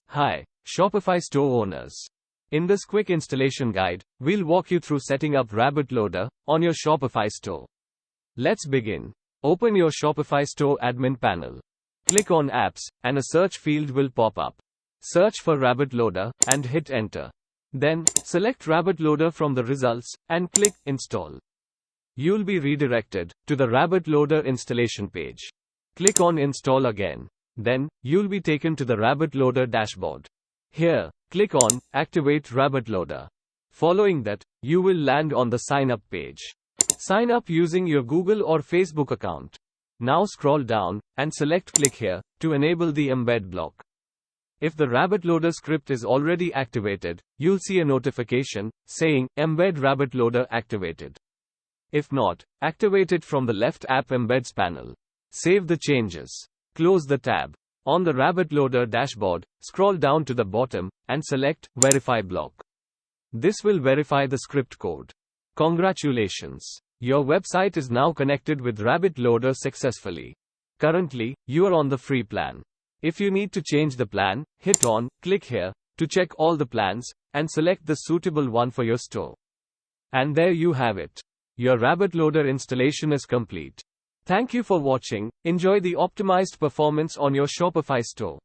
Hi, Shopify store owners. In this quick installation guide, we'll walk you through setting up RabbitLoader on your Shopify store. Let's begin. Open your Shopify store admin panel. Click on Apps, and a search field will pop up. Search for RabbitLoader, and hit Enter. Then, select RabbitLoader from the results, and click Install. You'll be redirected to the RabbitLoader installation page. Click on Install again. Then, you'll be taken to the RabbitLoader dashboard. Here, click on Activate RabbitLoader. Following that, you will land on the Sign Up page. Sign up using your Google or Facebook account. Now scroll down, and select Click here, to enable the embed block. If the RabbitLoader script is already activated, you'll see a notification saying, Embed RabbitLoader activated. If not, activate it from the left App Embeds panel. Save the changes. Close the tab. On the RabbitLoader dashboard, scroll down to the bottom, and select Verify block. This will verify the script code. Congratulations! Your website is now connected with RabbitLoader successfully. Currently, you are on the free plan. If you need to change the plan, hit on Click here to check all the plans and select the suitable one for your store. And there you have it. Your RabbitLoader installation is complete. Thank you for watching. Enjoy the optimized performance on your Shopify store.